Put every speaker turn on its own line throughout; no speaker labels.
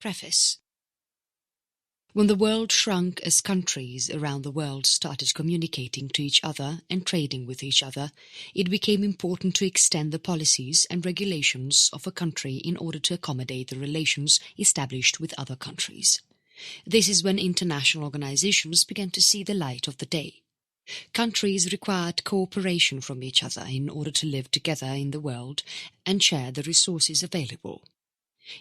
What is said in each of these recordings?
Preface. When the world shrunk as countries around the world started communicating to each other and trading with each other, it became important to extend the policies and regulations of a country in order to accommodate the relations established with other countries. This is when international organizations began to see the light of the day. Countries required cooperation from each other in order to live together in the world and share the resources available.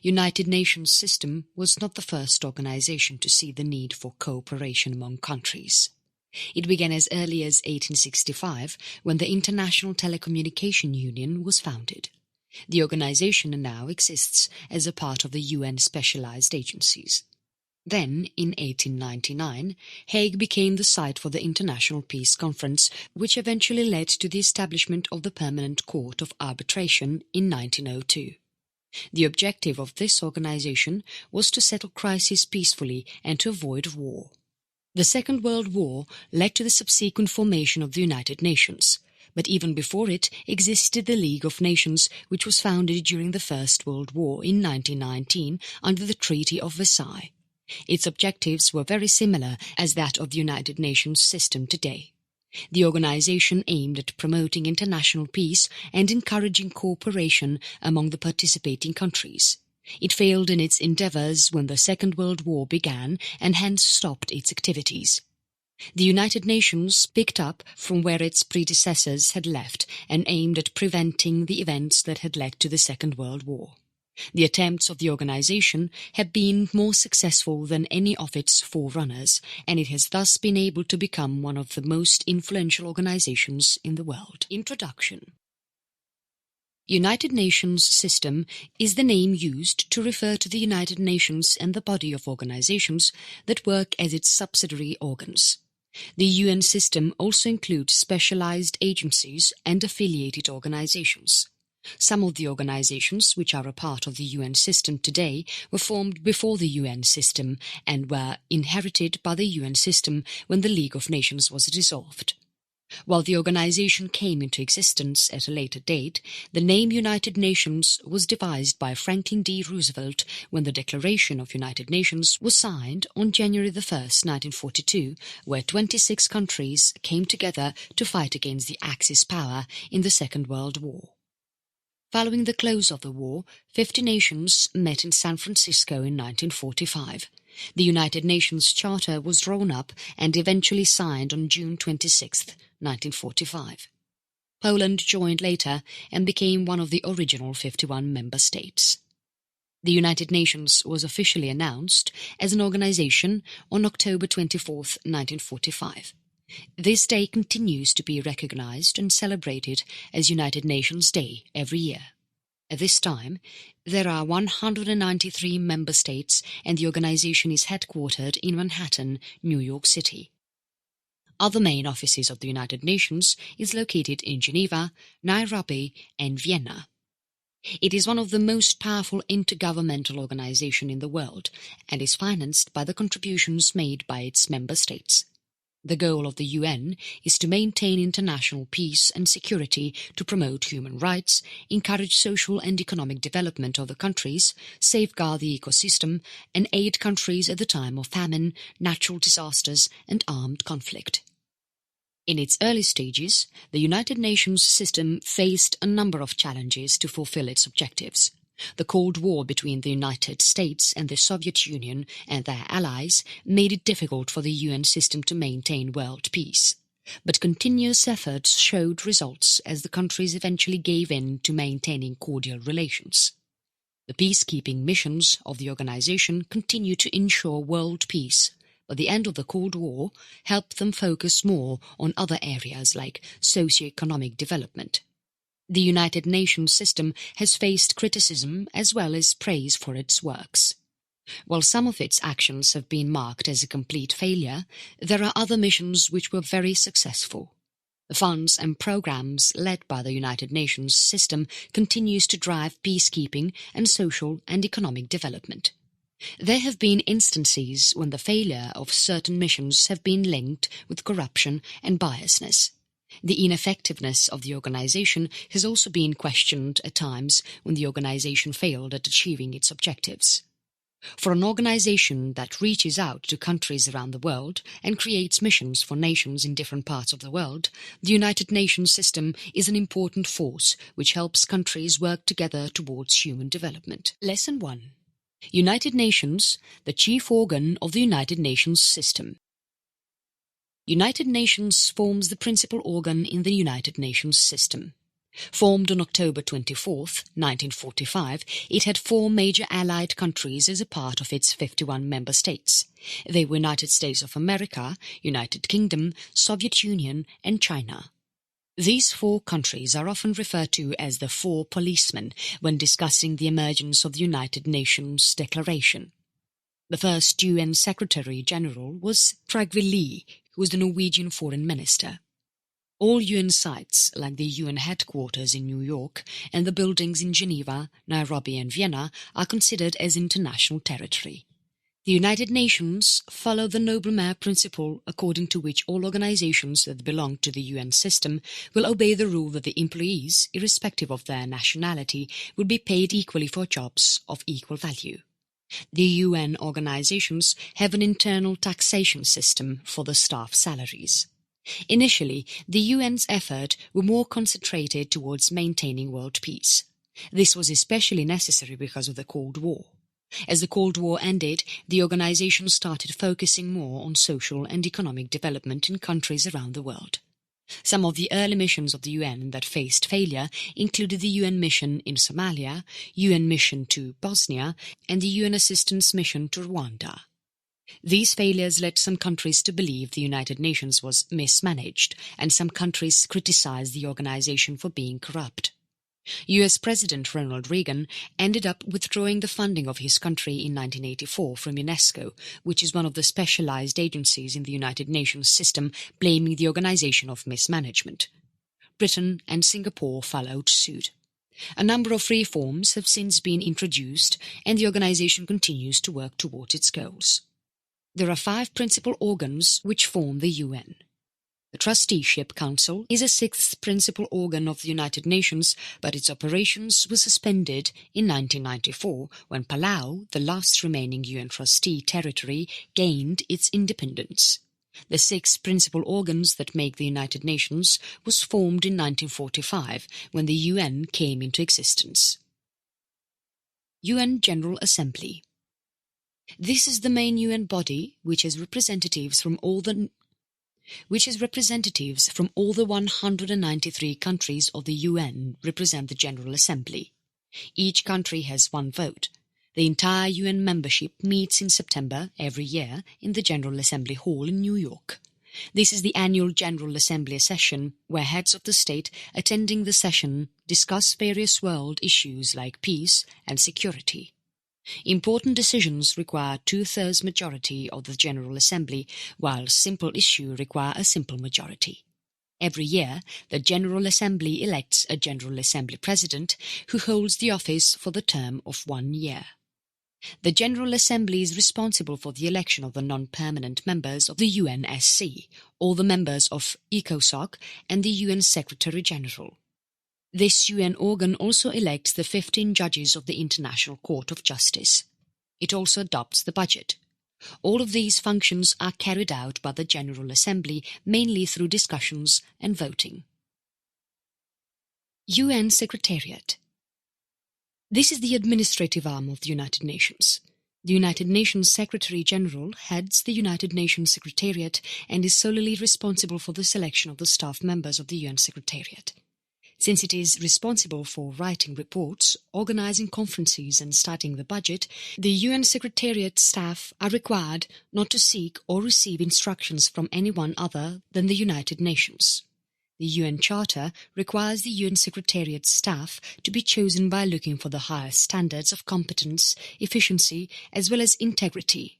United Nations system was not the first organization to see the need for cooperation among countries. It began as early as 1865 when the International Telecommunication Union was founded. The organization now exists as a part of the UN specialized agencies. Then, in 1899, Hague became the site for the International Peace Conference, which eventually led to the establishment of the Permanent Court of Arbitration in 1902. The objective of this organization was to settle crises peacefully and to avoid war. The Second World War led to the subsequent formation of the United Nations, but even before it existed the League of Nations, which was founded during the First World War in 1919 under the Treaty of Versailles. Its objectives were very similar as that of the United Nations system today. The organization aimed at promoting international peace and encouraging cooperation among the participating countries. It failed in its endeavors when the Second World War began and hence stopped its activities. The United Nations picked up from where its predecessors had left and aimed at preventing the events that had led to the Second World War. The attempts of the organization have been more successful than any of its forerunners, and it has thus been able to become one of the most influential organizations in the world. Introduction. United Nations System is the name used to refer to the United Nations and the body of organizations that work as its subsidiary organs. The UN system also includes specialized agencies and affiliated organizations. Some of the organizations which are a part of the UN system today were formed before the UN system and were inherited by the UN system when the League of Nations was dissolved. While the organization came into existence at a later date, the name United Nations was devised by Franklin D. Roosevelt when the Declaration of United Nations was signed on January 1, 1942, where 26 countries came together to fight against the Axis power in the Second World War. Following the close of the war, 50 nations met in San Francisco in 1945. The United Nations Charter was drawn up and eventually signed on June 26, 1945. Poland joined later and became one of the original 51 member states. The United Nations was officially announced as an organization on October 24, 1945. This day continues to be recognized and celebrated as United Nations Day every year. At this time, there are 193 member states and the organization is headquartered in Manhattan, New York City. Other main offices of the United Nations is located in Geneva, Nairobi and Vienna. It is one of the most powerful intergovernmental organizations in the world and is financed by the contributions made by its member states. The goal of the UN is to maintain international peace and security, to promote human rights, encourage social and economic development of the countries, safeguard the ecosystem, and aid countries at the time of famine, natural disasters, and armed conflict. In its early stages, the United Nations system faced a number of challenges to fulfill its objectives. The Cold War between the United States and the Soviet Union and their allies made it difficult for the UN system to maintain world peace. But continuous efforts showed results as the countries eventually gave in to maintaining cordial relations. The peacekeeping missions of the organization continue to ensure world peace, but the end of the Cold War helped them focus more on other areas like socio-economic development. The United Nations system has faced criticism as well as praise for its works. While some of its actions have been marked as a complete failure, there are other missions which were very successful. The funds and programs led by the United Nations system continues to drive peacekeeping and social and economic development. There have been instances when the failure of certain missions have been linked with corruption and biasness. The ineffectiveness of the organization has also been questioned at times when the organization failed at achieving its objectives. For an organization that reaches out to countries around the world and creates missions for nations in different parts of the world, the United Nations system is an important force which helps countries work together towards human development. Lesson 1. United Nations, the chief organ of the United Nations system. United Nations forms the principal organ in the United Nations system. Formed on October 24, 1945, it had 4 major allied countries as a part of its 51 member states. They were United States of America, United Kingdom, Soviet Union and China. These 4 countries are often referred to as the 4 policemen when discussing the emergence of the United Nations Declaration. The first UN Secretary-General was Trygve Lie, who was the Norwegian Foreign Minister. All UN sites, like the UN headquarters in New York and the buildings in Geneva, Nairobi and Vienna, are considered as international territory. The United Nations follow the noble mayor principle, according to which all organizations that belong to the UN system will obey the rule that the employees, irrespective of their nationality, will be paid equally for jobs of equal value. The UN organizations have an internal taxation system for the staff salaries. Initially, the UN's effort were more concentrated towards maintaining world peace. This was especially necessary because of the Cold War. As the Cold War ended, the organization started focusing more on social and economic development in countries around the world. Some of the early missions of the UN that faced failure included the UN mission in Somalia, UN mission to Bosnia, and the UN assistance mission to Rwanda. These failures led some countries to believe the United Nations was mismanaged, and some countries criticized the organization for being corrupt. US President Ronald Reagan ended up withdrawing the funding of his country in 1984 from UNESCO, which is one of the specialized agencies in the United Nations system, blaming the organization of mismanagement. Britain and Singapore followed suit. A number of reforms have since been introduced, and the organization continues to work towards its goals. There are 5 principal organs which form the UN. The Trusteeship Council is a 6th principal organ of the United Nations, but its operations were suspended in 1994 when Palau, the last remaining UN trustee territory, gained its independence. The 6 principal organs that make the United Nations was formed in 1945 when the UN came into existence. UN General Assembly. This is the main UN body which has representatives from all the 193 countries of the UN represent the General Assembly. Each country has 1 vote. The entire UN membership meets in September every year in the General Assembly Hall in New York. This is the annual General Assembly session where heads of the state attending the session discuss various world issues like peace and security. Important decisions require 2/3 majority of the General Assembly, while simple issues require a simple majority. Every year, the General Assembly elects a General Assembly President who holds the office for the term of 1 year. The General Assembly is responsible for the election of the non-permanent members of the UNSC, all the members of ECOSOC and the UN Secretary-General. This UN organ also elects the 15 judges of the International Court of Justice. It also adopts the budget. All of these functions are carried out by the General Assembly mainly through discussions and voting. UN Secretariat. This is the administrative arm of the United Nations. The United Nations Secretary-General heads the United Nations Secretariat and is solely responsible for the selection of the staff members of the UN Secretariat. Since it is responsible for writing reports, organizing conferences and starting the budget, the UN Secretariat staff are required not to seek or receive instructions from anyone other than the United Nations. The UN Charter requires the UN Secretariat staff to be chosen by looking for the highest standards of competence, efficiency, as well as integrity.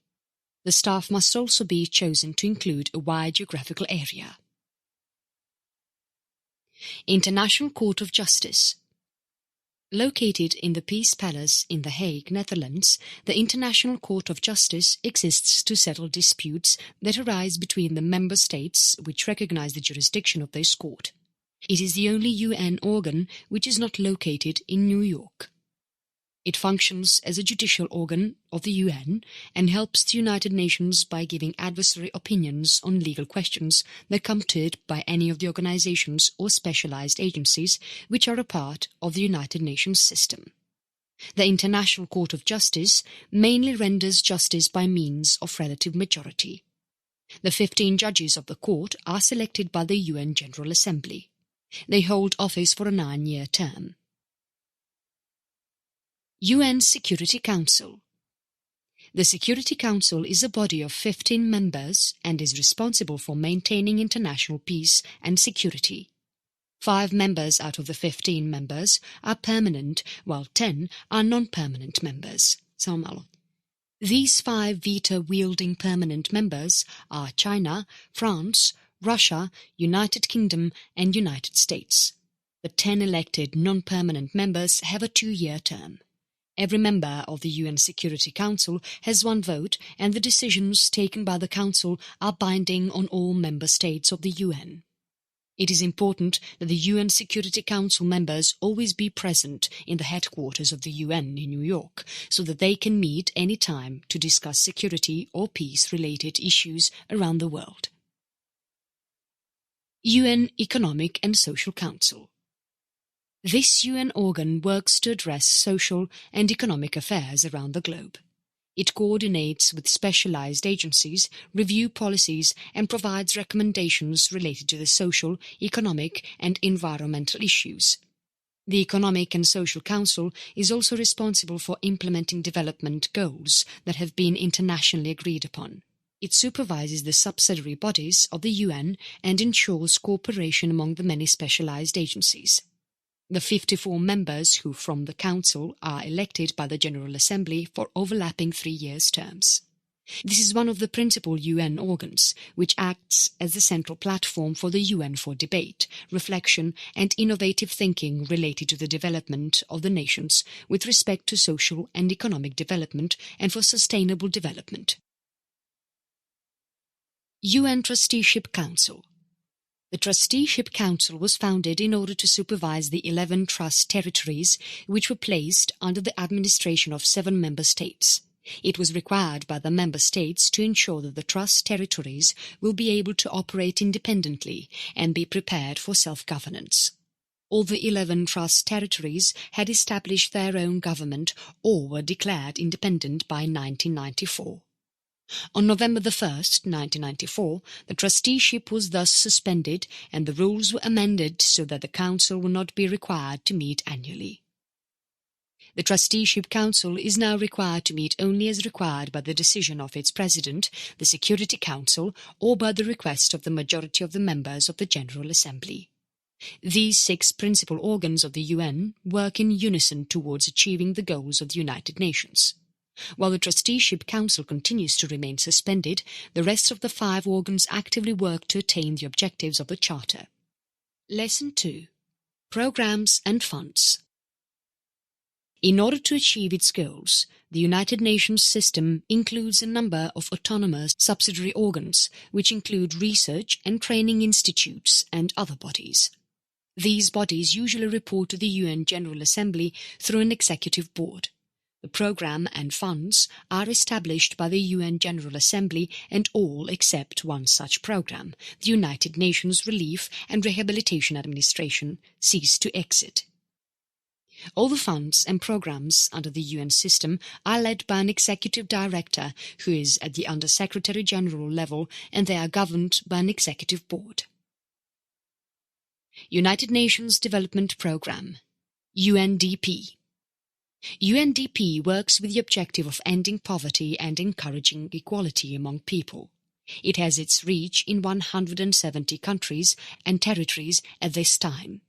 The staff must also be chosen to include a wide geographical area. International Court of Justice. Located in the Peace Palace in The Hague, Netherlands, the International Court of Justice exists to settle disputes that arise between the member states which recognize the jurisdiction of this court. It is the only UN organ which is not located in New York. It functions as a judicial organ of the UN and helps the United Nations by giving advisory opinions on legal questions that come to it by any of the organizations or specialized agencies which are a part of the United Nations system. The International Court of Justice mainly renders justice by means of relative majority. The 15 judges of the court are selected by the UN General Assembly. They hold office for a 9-year term. UN Security Council. The Security Council is a body of 15 members and is responsible for maintaining international peace and security. 5 members out of the 15 members are permanent, while 10 are non-permanent members. These 5 veto-wielding permanent members are China, France, Russia, United Kingdom and United States. The 10 elected non-permanent members have a 2-year term. Every member of the UN Security Council has 1 vote, and the decisions taken by the Council are binding on all member states of the UN. It is important that the UN Security Council members always be present in the headquarters of the UN in New York, so that they can meet any time to discuss security or peace-related issues around the world. UN Economic and Social Council. This UN organ works to address social and economic affairs around the globe. It coordinates with specialized agencies, reviews policies, and provides recommendations related to the social, economic, and environmental issues. The Economic and Social Council is also responsible for implementing development goals that have been internationally agreed upon. It supervises the subsidiary bodies of the UN and ensures cooperation among the many specialized agencies. The 54 members who from the Council are elected by the General Assembly for overlapping 3-year terms. This is one of the principal UN organs, which acts as the central platform for the UN for debate, reflection and innovative thinking related to the development of the nations with respect to social and economic development and for sustainable development. UN Trusteeship Council. The Trusteeship Council was founded in order to supervise the 11 trust territories which were placed under the administration of 7 member states. It was required by the member states to ensure that the trust territories will be able to operate independently and be prepared for self-governance. All the 11 trust territories had established their own government or were declared independent by 1994. On November 1, 1994, the trusteeship was thus suspended and the rules were amended so that the Council will not be required to meet annually. The Trusteeship Council is now required to meet only as required by the decision of its President, the Security Council, or by the request of the majority of the members of the General Assembly. These 6 principal organs of the UN work in unison towards achieving the goals of the United Nations. While the Trusteeship Council continues to remain suspended, the rest of the 5 organs actively work to attain the objectives of the Charter. Lesson 2. Programs and Funds. In order to achieve its goals, the United Nations system includes a number of autonomous subsidiary organs, which include research and training institutes and other bodies. These bodies usually report to the UN General Assembly through an executive board. The program and funds are established by the UN General Assembly and all except one such program, the United Nations Relief and Rehabilitation Administration, cease to exist. All the funds and programs under the UN system are led by an executive director who is at the Under-Secretary General level, and they are governed by an executive board. United Nations Development Programme, UNDP. UNDP works with the objective of ending poverty and encouraging equality among people. It has its reach in 170 countries and territories at this time.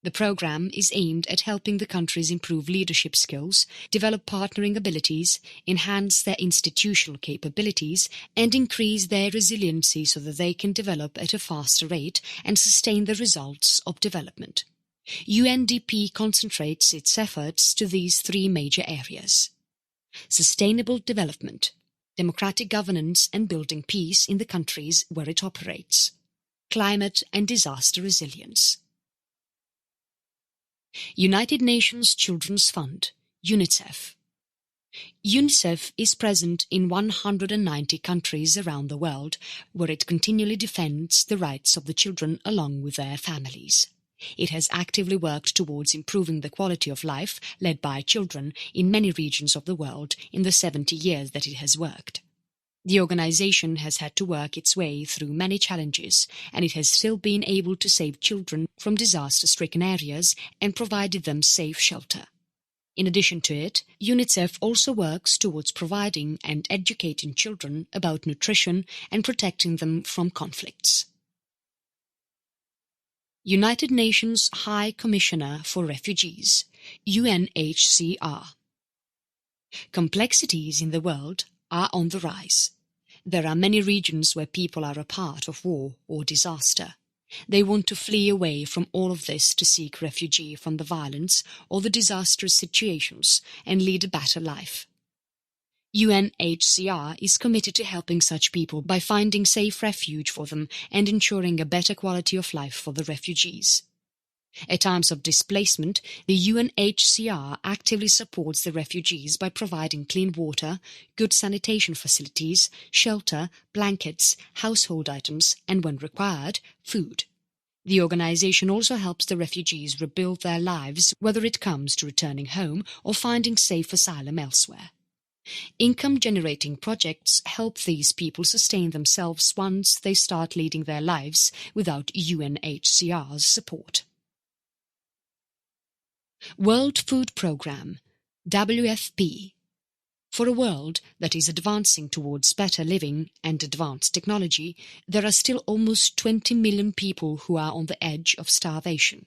The program is aimed at helping the countries improve leadership skills, develop partnering abilities, enhance their institutional capabilities, and increase their resiliency so that they can develop at a faster rate and sustain the results of development. UNDP concentrates its efforts to these 3 major areas: sustainable development, democratic governance and building peace in the countries where it operates, climate and disaster resilience. United Nations Children's Fund, UNICEF. UNICEF is present in 190 countries around the world, where it continually defends the rights of the children along with their families. It has actively worked towards improving the quality of life led by children in many regions of the world in the 70 years that it has worked. The organization has had to work its way through many challenges, and it has still been able to save children from disaster-stricken areas and provided them safe shelter. In addition to it, UNICEF also works towards providing and educating children about nutrition and protecting them from conflicts. United Nations High Commissioner for Refugees, UNHCR. Complexities in the world are on the rise. There are many regions where people are a part of war or disaster. They want to flee away from all of this to seek refuge from the violence or the disastrous situations and lead a better life. UNHCR is committed to helping such people by finding safe refuge for them and ensuring a better quality of life for the refugees. At times of displacement, the UNHCR actively supports the refugees by providing clean water, good sanitation facilities, shelter, blankets, household items, and when required, food. The organization also helps the refugees rebuild their lives, whether it comes to returning home or finding safe asylum elsewhere. Income-generating projects help these people sustain themselves once they start leading their lives without UNHCR's support. World Food Programme, WFP. For a world that is advancing towards better living and advanced technology, there are still almost 20 million people who are on the edge of starvation.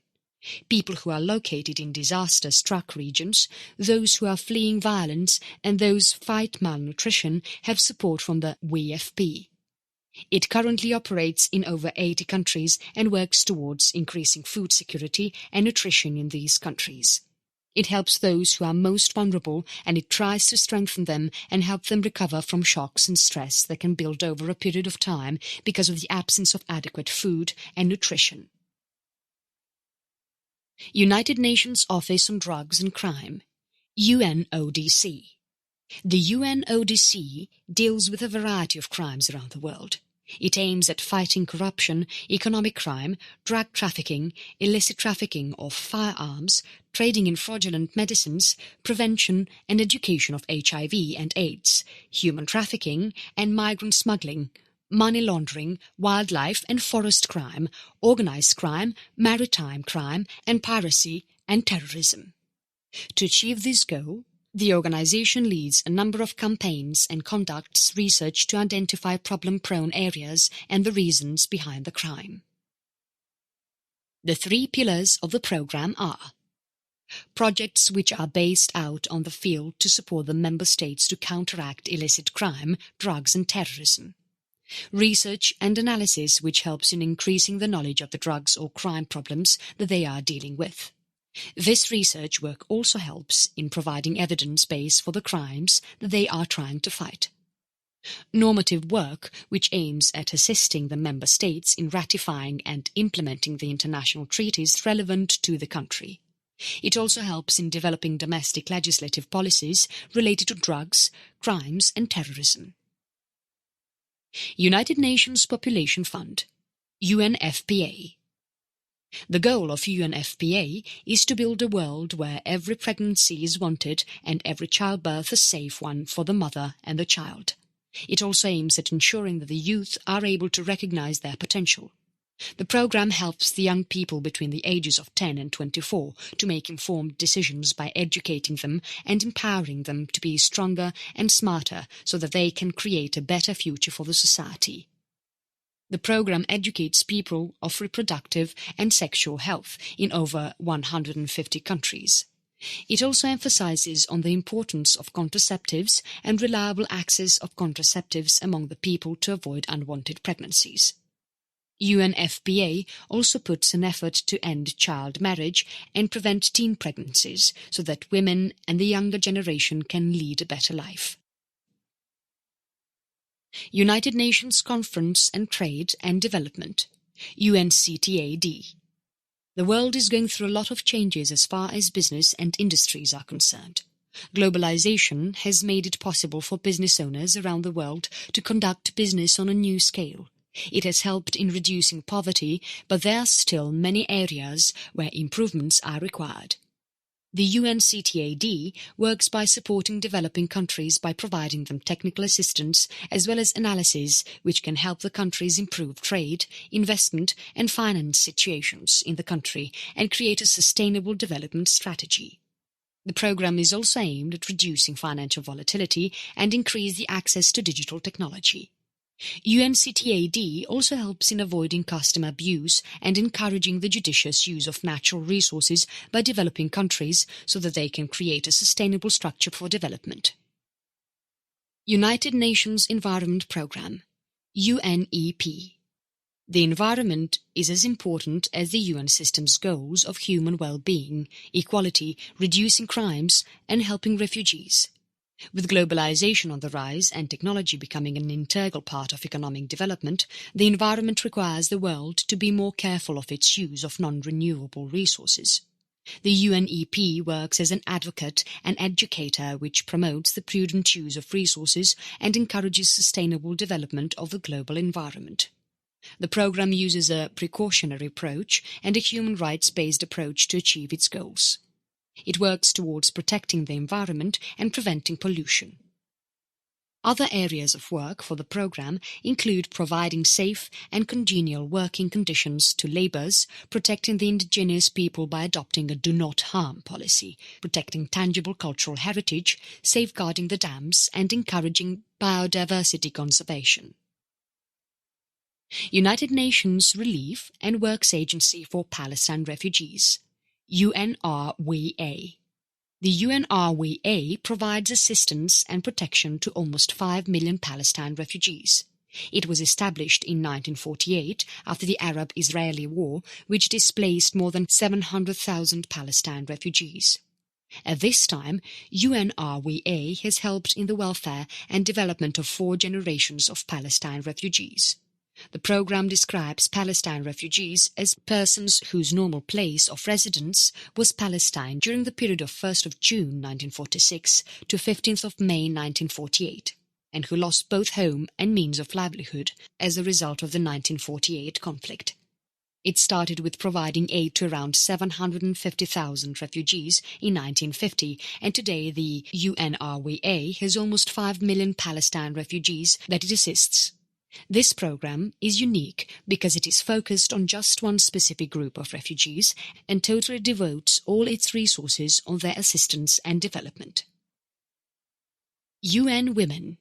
People who are located in disaster-struck regions, those who are fleeing violence, and those fight malnutrition have support from the WFP. It currently operates in over 80 countries and works towards increasing food security and nutrition in these countries. It helps those who are most vulnerable, and it tries to strengthen them and help them recover from shocks and stress that can build over a period of time because of the absence of adequate food and nutrition. United Nations Office on Drugs and Crime, UNODC. The UNODC deals with a variety of crimes around the world. It aims at fighting corruption, economic crime, drug trafficking, illicit trafficking of firearms, trading in fraudulent medicines, prevention and education of HIV and AIDS, human trafficking and migrant smuggling, money laundering, wildlife and forest crime, organized crime, maritime crime and piracy and terrorism. To achieve this goal, the organization leads a number of campaigns and conducts research to identify problem-prone areas and the reasons behind the crime. The 3 pillars of the program are: projects which are based out on the field to support the member states to counteract illicit crime, drugs and terrorism; research and analysis which helps in increasing the knowledge of the drugs or crime problems that they are dealing with. This research work also helps in providing evidence base for the crimes that they are trying to fight. Normative work, which aims at assisting the member states in ratifying and implementing the international treaties relevant to the country. It also helps in developing domestic legislative policies related to drugs, crimes and terrorism. United Nations Population Fund, UNFPA. The goal of UNFPA is to build a world where every pregnancy is wanted and every childbirth a safe one for the mother and the child. It also aims at ensuring that the youth are able to recognize their potential. The program helps the young people between the ages of 10 and 24 to make informed decisions by educating them and empowering them to be stronger and smarter so that they can create a better future for the society. The program educates people of reproductive and sexual health in over 150 countries. It also emphasizes on the importance of contraceptives and reliable access of contraceptives among the people to avoid unwanted pregnancies. UNFPA also puts an effort to end child marriage and prevent teen pregnancies so that women and the younger generation can lead a better life. United Nations Conference on Trade and Development, UNCTAD. The world is going through a lot of changes as far as business and industries are concerned. Globalization has made it possible for business owners around the world to conduct business on a new scale. It has helped in reducing poverty, but there are still many areas where improvements are required. The UNCTAD works by supporting developing countries by providing them technical assistance as well as analysis which can help the countries improve trade, investment and finance situations in the country and create a sustainable development strategy. The program is also aimed at reducing financial volatility and increase the access to digital technology. UNCTAD also helps in avoiding customer abuse and encouraging the judicious use of natural resources by developing countries so that they can create a sustainable structure for development. United Nations Environment Programme, UNEP. The environment is as important as the UN system's goals of human well-being, equality, reducing crimes and helping refugees. With globalization on the rise and technology becoming an integral part of economic development, the environment requires the world to be more careful of its use of non-renewable resources. The UNEP works as an advocate and educator which promotes the prudent use of resources and encourages sustainable development of the global environment. The program uses a precautionary approach and a human rights-based approach to achieve its goals. It works towards protecting the environment and preventing pollution. Other areas of work for the program include providing safe and congenial working conditions to labourers, protecting the indigenous people by adopting a do-not-harm policy, protecting tangible cultural heritage, safeguarding the dams and encouraging biodiversity conservation. United Nations Relief and Works Agency for Palestine Refugees, UNRWA. The UNRWA provides assistance and protection to almost 5 million Palestine refugees. It was established in 1948 after the Arab-Israeli War, which displaced more than 700,000 Palestine refugees. At this time, UNRWA has helped in the welfare and development of 4 generations of Palestine refugees. The program describes Palestine refugees as persons whose normal place of residence was Palestine during the period of 1st of June 1946 to 15th of May 1948, and who lost both home and means of livelihood as a result of the 1948 conflict. It started with providing aid to around 750,000 refugees in 1950, and today the UNRWA has almost 5 million Palestine refugees that it assists. This program is unique because it is focused on just one specific group of refugees and totally devotes all its resources on their assistance and development. UN Women.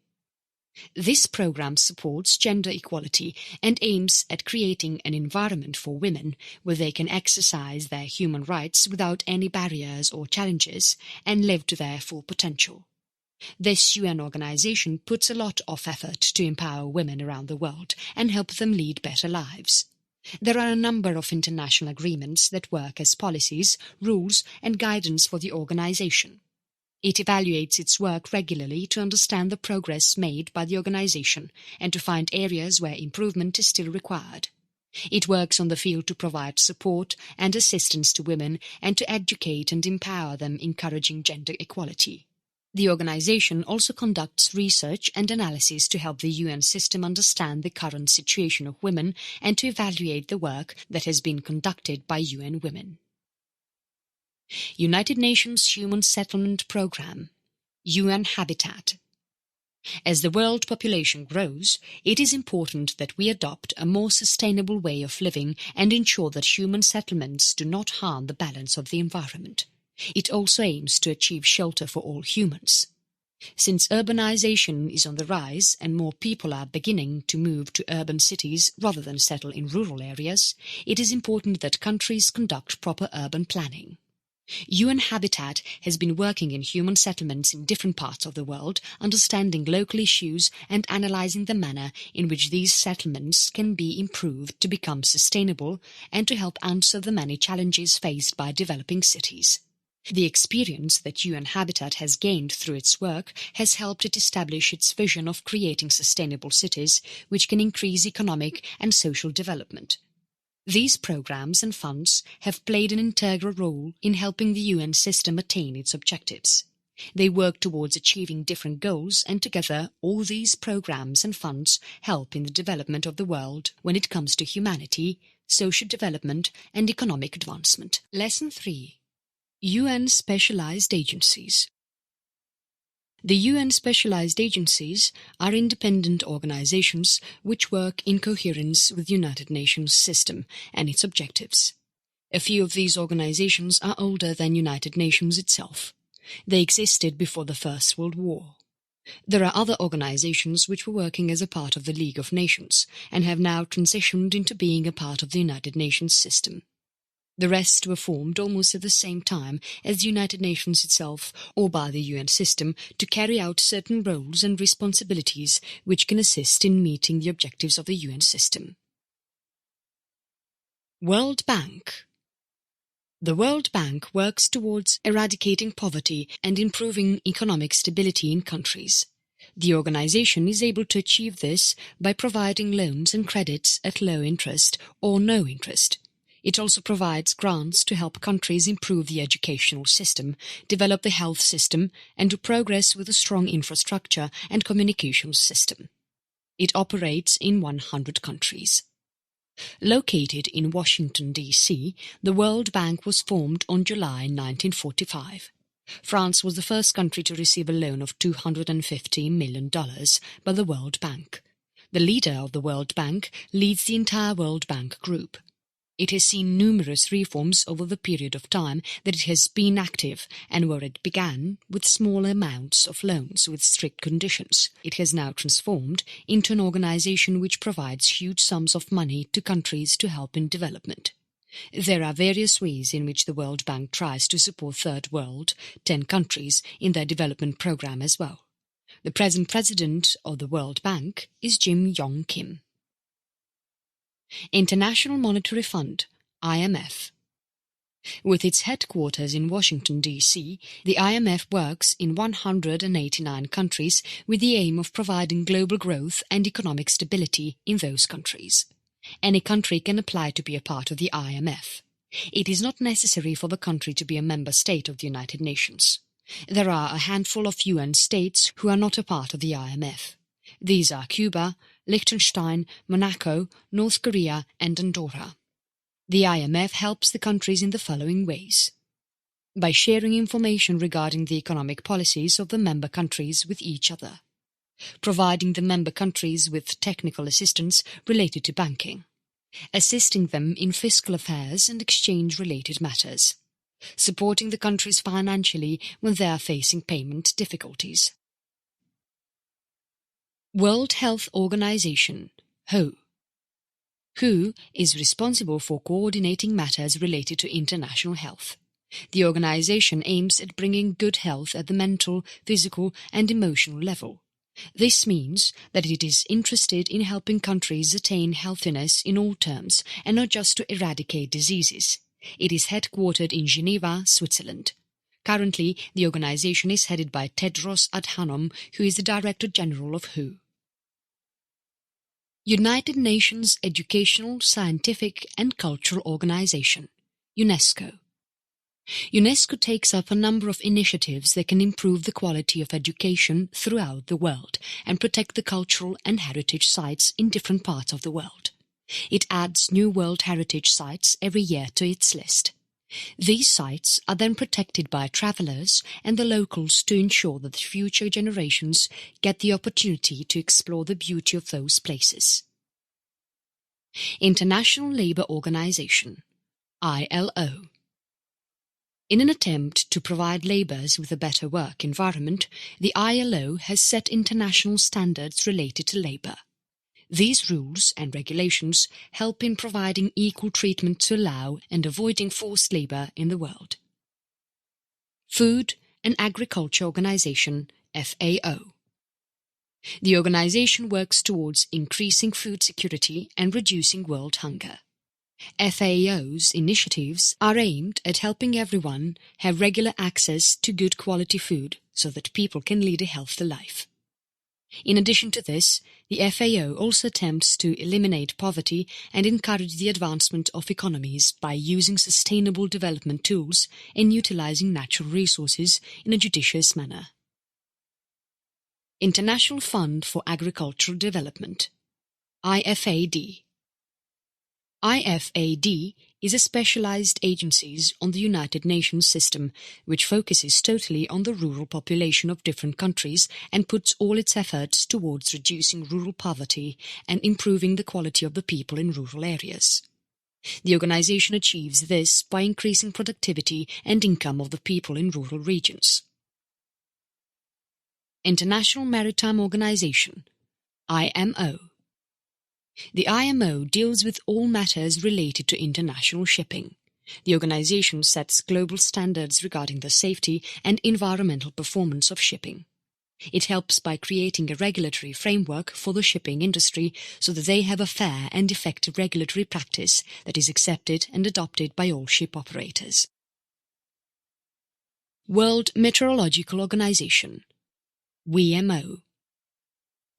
This program supports gender equality and aims at creating an environment for women where they can exercise their human rights without any barriers or challenges and live to their full potential. This UN organization puts a lot of effort to empower women around the world and help them lead better lives. There are a number of international agreements that work as policies, rules and guidance for the organization. It evaluates its work regularly to understand the progress made by the organization and to find areas where improvement is still required. It works on the field to provide support and assistance to women and to educate and empower them, encouraging gender equality. The organization also conducts research and analysis to help the UN system understand the current situation of women and to evaluate the work that has been conducted by UN Women. United Nations Human Settlement Programme, UN Habitat. As the world population grows, it is important that we adopt a more sustainable way of living and ensure that human settlements do not harm the balance of the environment. It also aims to achieve shelter for all humans. Since urbanization is on the rise and more people are beginning to move to urban cities rather than settle in rural areas, it is important that countries conduct proper urban planning. UN Habitat has been working in human settlements in different parts of the world, understanding local issues and analyzing the manner in which these settlements can be improved to become sustainable and to help answer the many challenges faced by developing cities. The experience that UN Habitat has gained through its work has helped it establish its vision of creating sustainable cities which can increase economic and social development. These programs and funds have played an integral role in helping the UN system attain its objectives. They work towards achieving different goals, and together all these programs and funds help in the development of the world when it comes to humanity, social development and economic advancement. Lesson 3. UN Specialized Agencies. The UN Specialized Agencies are independent organizations which work in coherence with the United Nations system and its objectives. A few of these organizations are older than United Nations itself. They existed before the First World War. There are other organizations which were working as a part of the League of Nations and have now transitioned into being a part of the United Nations system. The rest were formed almost at the same time as the United Nations itself or by the UN system to carry out certain roles and responsibilities which can assist in meeting the objectives of the UN system. World Bank. The World Bank works towards eradicating poverty and improving economic stability in countries. The organization is able to achieve this by providing loans and credits at low interest or no interest. It also provides grants to help countries improve the educational system, develop the health system, and to progress with a strong infrastructure and communications system. It operates in 100 countries. Located in Washington, D.C., the World Bank was formed on July 1945. France was the first country to receive a loan of $250 million by the World Bank. The leader of the World Bank leads the entire World Bank group. It has seen numerous reforms over the period of time that it has been active, and where it began with small amounts of loans with strict conditions, it has now transformed into an organization which provides huge sums of money to countries to help in development. There are various ways in which the World Bank tries to support Third World, 10 countries, in their development program as well. The present president of the World Bank is Jim Yong Kim. International Monetary Fund, IMF. With its headquarters in Washington, D.C., the IMF works in 189 countries with the aim of providing global growth and economic stability in those countries. Any country can apply to be a part of the IMF. It is not necessary for the country to be a member state of the United Nations. There are a handful of UN states who are not a part of the IMF. These are Cuba, Liechtenstein, Monaco, North Korea and Andorra. The IMF helps the countries in the following ways. By sharing information regarding the economic policies of the member countries with each other. Providing the member countries with technical assistance related to banking. Assisting them in fiscal affairs and exchange-related matters. Supporting the countries financially when they are facing payment difficulties. World Health Organization, WHO. WHO is responsible for coordinating matters related to international health. The organization aims at bringing good health at the mental, physical and emotional level. This means that it is interested in helping countries attain healthiness in all terms and not just to eradicate diseases. It is headquartered in Geneva, Switzerland. Currently, the organization is headed by Tedros Adhanom, who is the Director General of WHO. United Nations Educational, Scientific and Cultural Organization, UNESCO. UNESCO takes up a number of initiatives that can improve the quality of education throughout the world and protect the cultural and heritage sites in different parts of the world. It adds new World Heritage Sites every year to its list. These sites are then protected by travellers and the locals to ensure that future generations get the opportunity to explore the beauty of those places. International Labour Organization, ILO. In an attempt to provide labourers with a better work environment, the ILO has set international standards related to labour. These rules and regulations help in providing equal treatment to allow and avoiding forced labour in the world. Food and Agriculture Organization, FAO. The organization works towards increasing food security and reducing world hunger. FAO's initiatives are aimed at helping everyone have regular access to good quality food so that people can lead a healthy life. In addition to this, the FAO also attempts to eliminate poverty and encourage the advancement of economies by using sustainable development tools and utilizing natural resources in a judicious manner. International Fund for Agricultural Development, IFAD. IFAD is a specialized agency on the United Nations system which focuses totally on the rural population of different countries and puts all its efforts towards reducing rural poverty and improving the quality of the people in rural areas. The organization achieves this by increasing productivity and income of the people in rural regions. International Maritime Organization, IMO. The IMO deals with all matters related to international shipping. The organization sets global standards regarding the safety and environmental performance of shipping. It helps by creating a regulatory framework for the shipping industry so that they have a fair and effective regulatory practice that is accepted and adopted by all ship operators. World Meteorological Organization, WMO.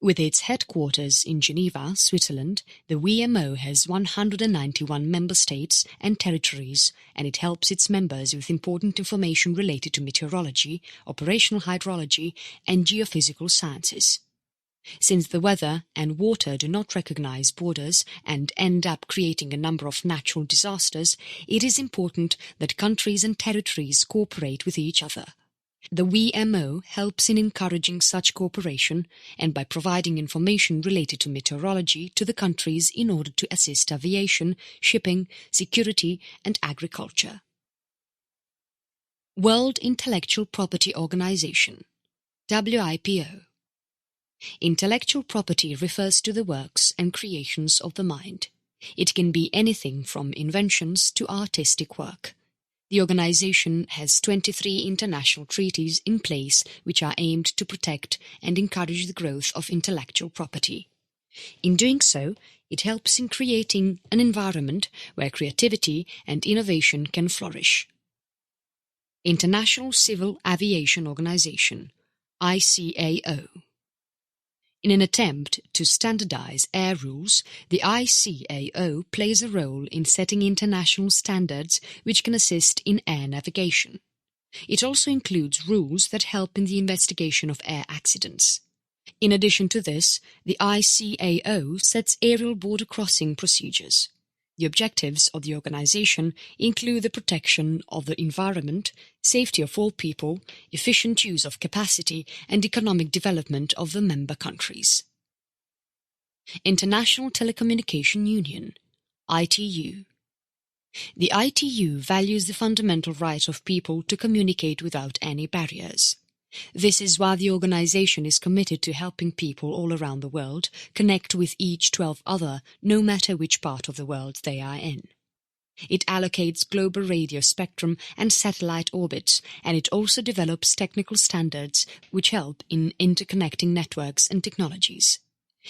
With its headquarters in Geneva, Switzerland, the WMO has 191 member states and territories, and it helps its members with important information related to meteorology, operational hydrology, and geophysical sciences. Since the weather and water do not recognize borders and end up creating a number of natural disasters, it is important that countries and territories cooperate with each other. The WMO helps in encouraging such cooperation and by providing information related to meteorology to the countries in order to assist aviation, shipping, security and agriculture. World Intellectual Property Organization, WIPO. Intellectual property refers to the works and creations of the mind. It can be anything from inventions to artistic work. The organization has 23 international treaties in place which are aimed to protect and encourage the growth of intellectual property. In doing so, it helps in creating an environment where creativity and innovation can flourish. International Civil Aviation Organization, ICAO. In an attempt to standardize air rules, the ICAO plays a role in setting international standards which can assist in air navigation. It also includes rules that help in the investigation of air accidents. In addition to this, the ICAO sets aerial border crossing procedures. The objectives of the organization include the protection of the environment, safety of all people, efficient use of capacity, and economic development of the member countries. International Telecommunication Union, ITU. The ITU values the fundamental right of people to communicate without any barriers. This is why the organization is committed to helping people all around the world connect with each 12 other, no matter which part of the world they are in. It allocates global radio spectrum and satellite orbits, and it also develops technical standards which help in interconnecting networks and technologies.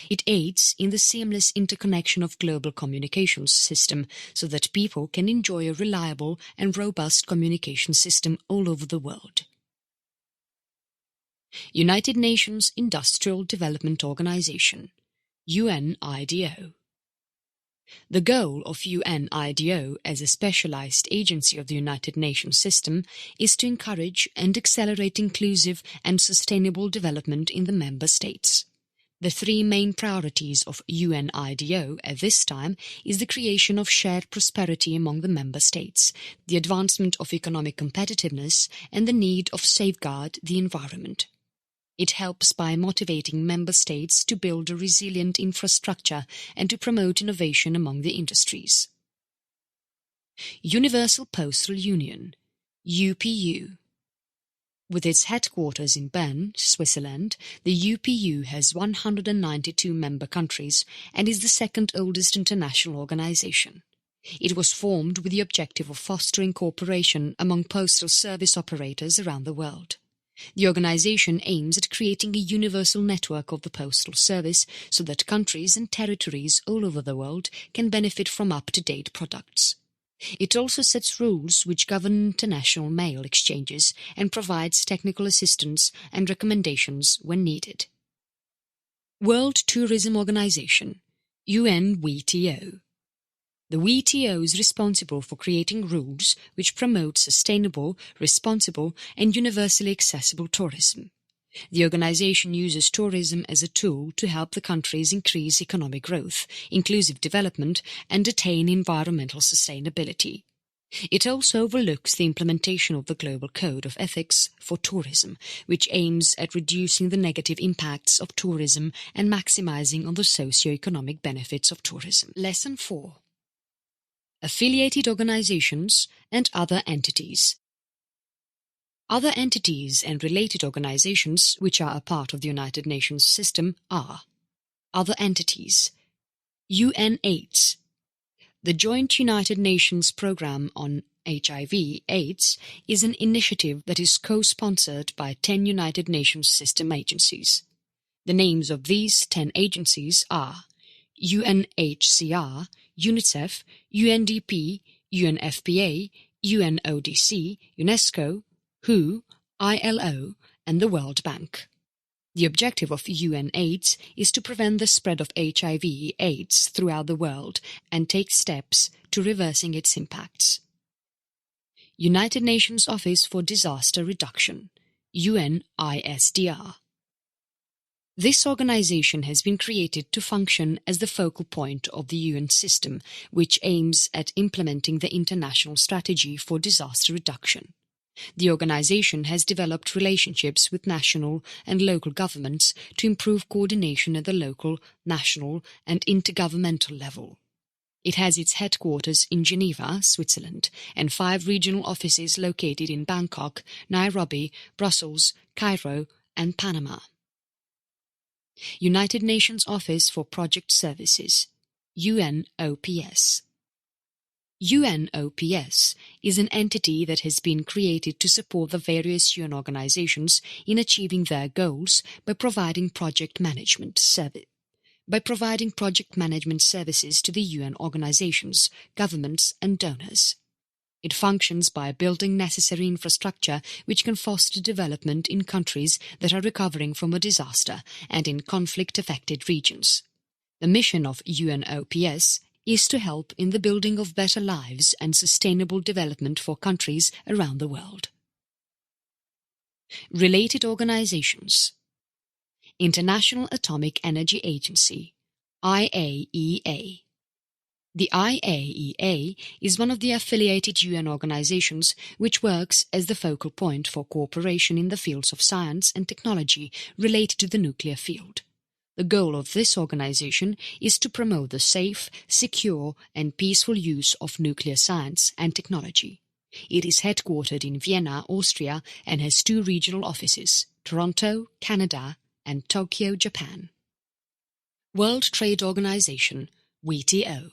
It aids in the seamless interconnection of global communications system so that people can enjoy a reliable and robust communication system all over the world. United Nations Industrial Development Organization, UNIDO. The goal of UNIDO as a specialized agency of the United Nations system is to encourage and accelerate inclusive and sustainable development in the member states. The three main priorities of UNIDO at this time is the creation of shared prosperity among the member states, the advancement of economic competitiveness, and the need of safeguard the environment. It helps by motivating member states to build a resilient infrastructure and to promote innovation among the industries. Universal Postal Union, UPU. With its headquarters in Bern, Switzerland, the UPU has 192 member countries and is the second oldest international organization. It was formed with the objective of fostering cooperation among postal service operators around the world. The organization aims at creating a universal network of the postal service so that countries and territories all over the world can benefit from up-to-date products. It also sets rules which govern international mail exchanges and provides technical assistance and recommendations when needed. World Tourism Organization, UNWTO. The WTO is responsible for creating rules which promote sustainable, responsible, and universally accessible tourism. The organization uses tourism as a tool to help the countries increase economic growth, inclusive development, and attain environmental sustainability. It also overlooks the implementation of the Global Code of Ethics for Tourism, which aims at reducing the negative impacts of tourism and maximizing on the socio-economic benefits of tourism. Lesson 4. Affiliated organizations and other entities. Other entities and related organizations which are a part of the United Nations system are other entities. UNAIDS. The Joint United Nations Programme on HIV/AIDS is an initiative that is co-sponsored by 10 United Nations system agencies. The names of these 10 agencies are UNHCR, UNICEF, UNDP, UNFPA, UNODC, UNESCO, WHO, ILO, and the World Bank. The objective of UNAIDS is to prevent the spread of HIV/AIDS throughout the world and take steps to reversing its impacts. United Nations Office for Disaster Reduction, UNISDR. This organization has been created to function as the focal point of the UN system, which aims at implementing the international strategy for disaster reduction. The organization has developed relationships with national and local governments to improve coordination at the local, national, and intergovernmental level. It has its headquarters in Geneva, Switzerland, and 5 regional offices located in Bangkok, Nairobi, Brussels, Cairo, and Panama. United Nations Office for Project Services, UNOPS. UNOPS is an entity that has been created to support the various UN organizations in achieving their goals by providing project management services to the UN organizations, governments, and donors. It functions by building necessary infrastructure which can foster development in countries that are recovering from a disaster and in conflict-affected regions. The mission of UNOPS is to help in the building of better lives and sustainable development for countries around the world. Related organizations: International Atomic Energy Agency, IAEA. The IAEA is one of the affiliated UN organizations which works as the focal point for cooperation in the fields of science and technology related to the nuclear field. The goal of this organization is to promote the safe, secure, and peaceful use of nuclear science and technology. It is headquartered in Vienna, Austria, and has 2 regional offices, Toronto, Canada, and Tokyo, Japan. World Trade Organization, WTO.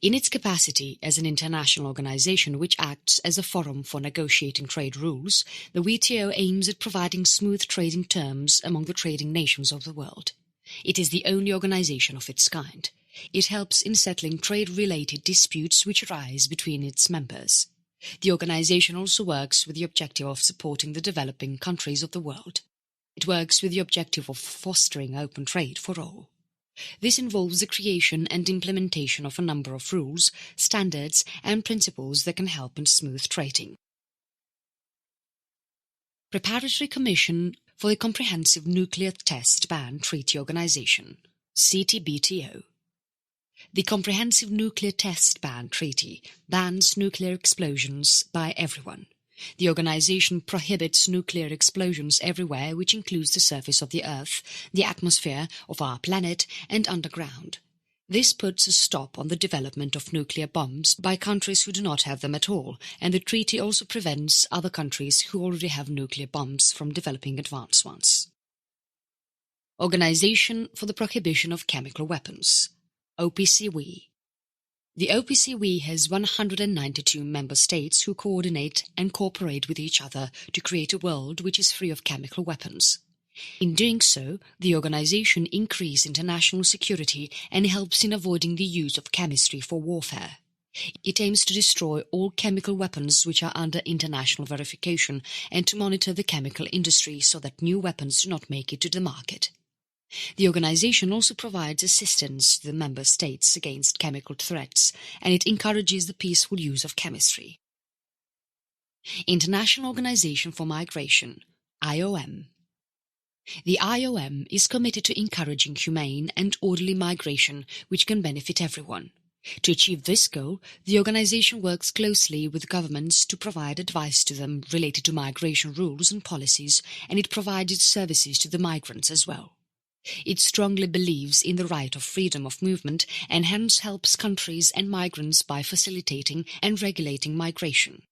In its capacity as an international organization which acts as a forum for negotiating trade rules, the WTO aims at providing smooth trading terms among the trading nations of the world. It is the only organization of its kind. It helps in settling trade-related disputes which arise between its members. The organization also works with the objective of supporting the developing countries of the world. It works with the objective of fostering open trade for all. This involves the creation and implementation of a number of rules, standards, and principles that can help in smooth trading. Preparatory Commission for the Comprehensive NuclearTestBan Treaty Organization, CTBTO. The Comprehensive Nuclear Test Ban Treaty bans nuclear explosions by everyone. The organization prohibits nuclear explosions everywhere, which includes the surface of the Earth, the atmosphere of our planet, and underground. This puts a stop on the development of nuclear bombs by countries who do not have them at all, and the treaty also prevents other countries who already have nuclear bombs from developing advanced ones. Organization for the Prohibition of Chemical Weapons, OPCW. The OPCW has 192 member states who coordinate and cooperate with each other to create a world which is free of chemical weapons. In doing so, the organization increases international security and helps in avoiding the use of chemistry for warfare. It aims to destroy all chemical weapons which are under international verification and to monitor the chemical industry so that new weapons do not make it to the market. The organization also provides assistance to the member states against chemical threats, and it encourages the peaceful use of chemistry. International Organization for Migration, IOM. The IOM is committed to encouraging humane and orderly migration which can benefit everyone. To achieve this goal, the organization works closely with governments to provide advice to them related to migration rules and policies, and it provides its services to the migrants as well. It strongly believes in the right of freedom of movement and hence helps countries and migrants by facilitating and regulating migration.